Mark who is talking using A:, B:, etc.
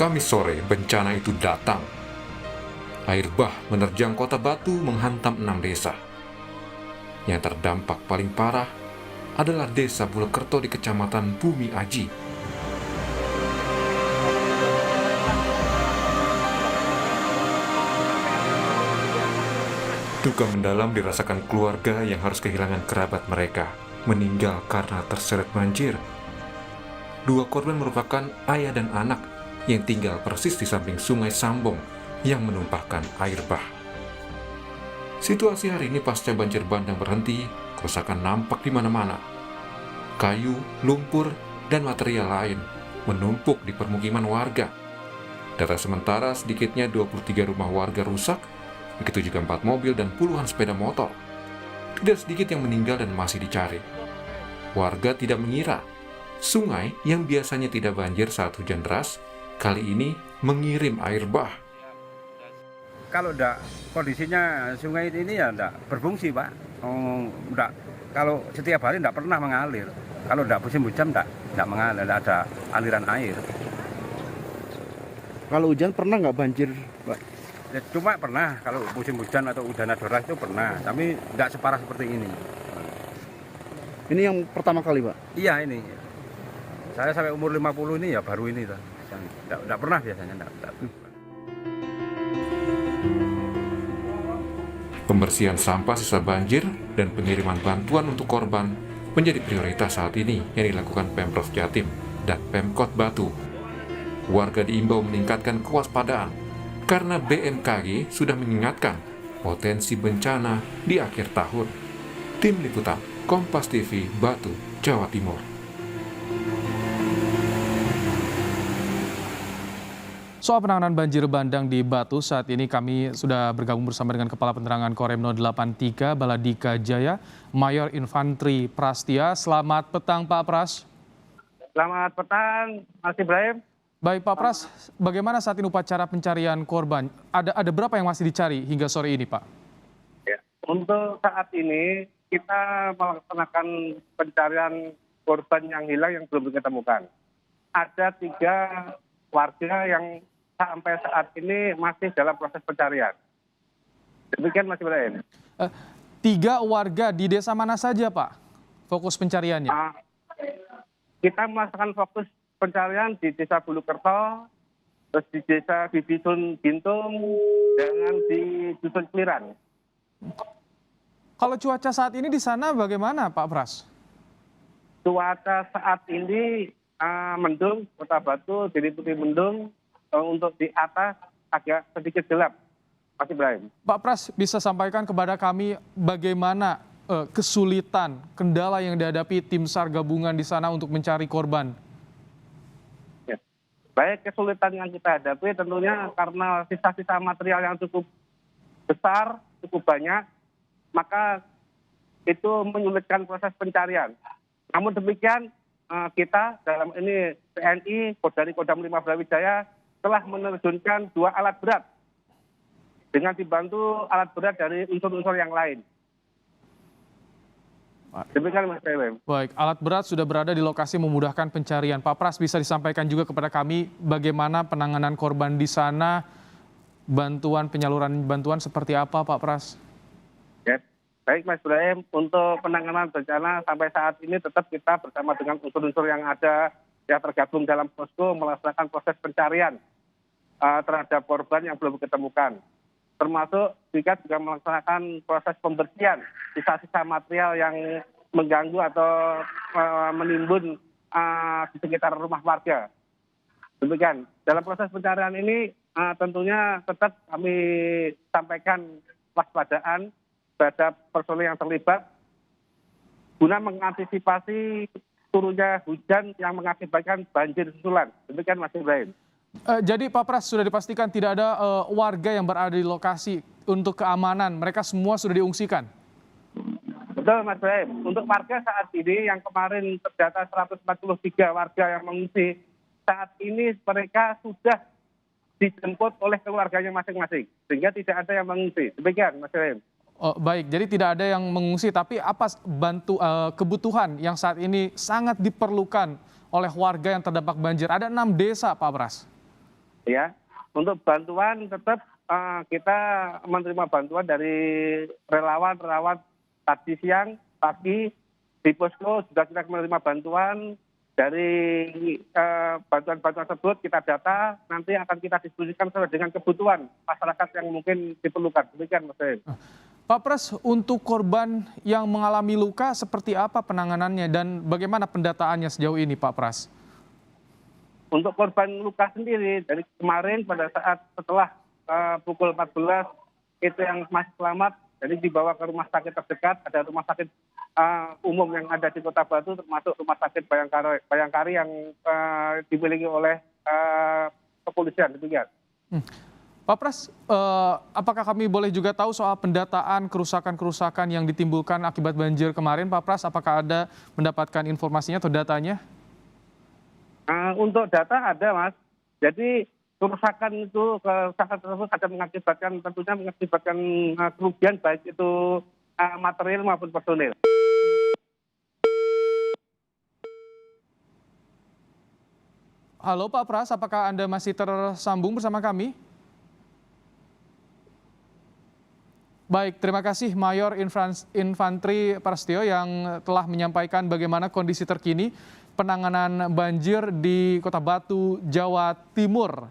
A: Kamis sore, bencana itu datang. Air bah menerjang kota Batu menghantam 6 desa. Yang terdampak paling parah adalah desa Bulekerto di kecamatan Bumi Aji. Duka mendalam dirasakan keluarga yang harus kehilangan kerabat mereka, meninggal karena terseret banjir. Dua korban merupakan ayah dan anak yang tinggal persis di samping sungai Sambong yang menumpahkan air bah. Situasi hari ini pasca banjir bandang berhenti, kerusakan nampak di mana-mana. Kayu, lumpur, dan material lain menumpuk di permukiman warga. Data sementara sedikitnya 23 rumah warga rusak, begitu juga 4 mobil dan puluhan sepeda motor. Tidak sedikit yang meninggal dan masih dicari. Warga tidak mengira sungai yang biasanya tidak banjir saat hujan deras, kali ini mengirim air bah.
B: Kalau enggak, kondisinya sungai ini ya enggak berfungsi, Pak. Enggak, kalau setiap hari enggak pernah mengalir. Kalau enggak musim hujan enggak mengalir, enggak ada aliran air.
C: Kalau hujan pernah nggak banjir, Pak?
B: Ya, cuma pernah kalau musim hujan atau udara deras itu pernah, tapi enggak separah seperti ini.
C: Ini yang pertama kali, Pak?
B: Iya ini. Saya sampai umur 50 ini ya baru ini. Enggak pernah biasanya. Enggak.
A: Pembersihan sampah sisa banjir dan pengiriman bantuan untuk korban menjadi prioritas saat ini yang dilakukan Pemprov Jatim dan Pemkot Batu. Warga diimbau meningkatkan kewaspadaan karena BMKG sudah mengingatkan potensi bencana di akhir tahun. Tim Liputan Kompas TV Batu, Jawa Timur.
D: Soal penanganan banjir bandang di Batu, saat ini kami sudah bergabung bersama dengan Kepala Penerangan Korem 083 Baladika Jaya, Mayor Infantri Prastia. Selamat petang, Pak Pras.
E: Selamat petang, Mas Ibrahim.
D: Baik, Pak Pras, bagaimana saat ini upacara pencarian korban? Ada berapa yang masih dicari hingga sore ini, Pak?
E: Ya, untuk saat ini kita melaksanakan pencarian korban yang hilang yang belum ditemukan. Ada 3 warga yang sampai saat ini masih dalam proses pencarian. Demikian Mas Ibrahim.
D: 3 warga di desa mana saja, Pak? Fokus pencariannya?
E: Kita melaksanakan fokus pencarian di Desa Bulekerto, terus di Desa Bibisun Bintung, dan di Dusun Kliran.
D: Kalau cuaca saat ini di sana bagaimana, Pak Pras?
E: Cuaca saat ini mendung, Kota Batu diliputi mendung, untuk di atas agak sedikit gelap, Mas Ibrahim.
D: Pak Pras bisa sampaikan kepada kami bagaimana kesulitan, kendala yang dihadapi tim SAR gabungan di sana untuk mencari korban?
E: Ya. Baik, kesulitan yang kita hadapi tentunya karena sisa-sisa material yang cukup besar, cukup banyak, maka itu menyulitkan proses pencarian. Namun demikian, kita dalam ini TNI dari Kodam 5 Brawijaya telah menerjunkan 2 alat berat dengan dibantu alat berat dari unsur-unsur yang lain. Demikian Mas Ibrahim.
D: Baik, alat berat sudah berada di lokasi memudahkan pencarian. Pak Pras bisa disampaikan juga kepada kami bagaimana penanganan korban di sana, penyaluran bantuan seperti apa, Pak Pras?
E: Ya. Baik Mas Ibrahim, untuk penanganan bencana sampai saat ini tetap kita bersama dengan unsur-unsur yang ada yang tergabung dalam posko melaksanakan proses pencarian terhadap korban yang belum ditemukan. Termasuk juga melaksanakan proses pembersihan sisa-sisa material yang mengganggu atau menimbun di sekitar rumah warga. Demikian, dalam proses pencarian ini tentunya tetap kami sampaikan waspadaan terhadap personil yang terlibat guna mengantisipasi turunnya hujan yang mengakibatkan banjir susulan. Demikian Mas Ibrahim.
D: Jadi Pak Pras sudah dipastikan tidak ada warga yang berada di lokasi untuk keamanan, mereka semua sudah diungsikan?
E: Betul Mas Ibrahim. Untuk warga saat ini yang kemarin terdata 143 warga yang mengungsi, saat ini mereka sudah dijemput oleh keluarganya masing-masing, sehingga tidak ada yang mengungsi. Demikian Mas Ibrahim.
D: Oh, baik, jadi tidak ada yang mengungsi, tapi apa kebutuhan yang saat ini sangat diperlukan oleh warga yang terdampak banjir? Ada 6 desa, Pak Pras.
E: Ya, untuk bantuan tetap kita menerima bantuan dari relawan tadi siang, pagi di posko sudah kita menerima bantuan. Dari bantuan-bantuan tersebut kita data, nanti akan kita distribusikan sesuai dengan kebutuhan masyarakat yang mungkin diperlukan. Demikian, Mas Zain.
D: Pak Pras, untuk korban yang mengalami luka seperti apa penanganannya dan bagaimana pendataannya sejauh ini, Pak Pras?
E: Untuk korban luka sendiri, dari kemarin pada saat setelah pukul 14, itu yang masih selamat, jadi dibawa ke rumah sakit terdekat, ada rumah sakit umum yang ada di Kota Batu, termasuk rumah sakit Bayangkari yang dimiliki oleh kepolisian. Demikian.
D: Pak Pras, apakah kami boleh juga tahu soal pendataan kerusakan-kerusakan yang ditimbulkan akibat banjir kemarin, Pak Pras? Apakah ada mendapatkan informasinya atau datanya?
E: Untuk data ada, Mas. Jadi kerusakan tersebut ada tentunya mengakibatkan kerugian baik itu material maupun personil.
D: Halo Pak Pras, apakah Anda masih tersambung bersama kami? Baik, terima kasih Mayor Infantri Prastio yang telah menyampaikan bagaimana kondisi terkini penanganan banjir di Kota Batu, Jawa Timur.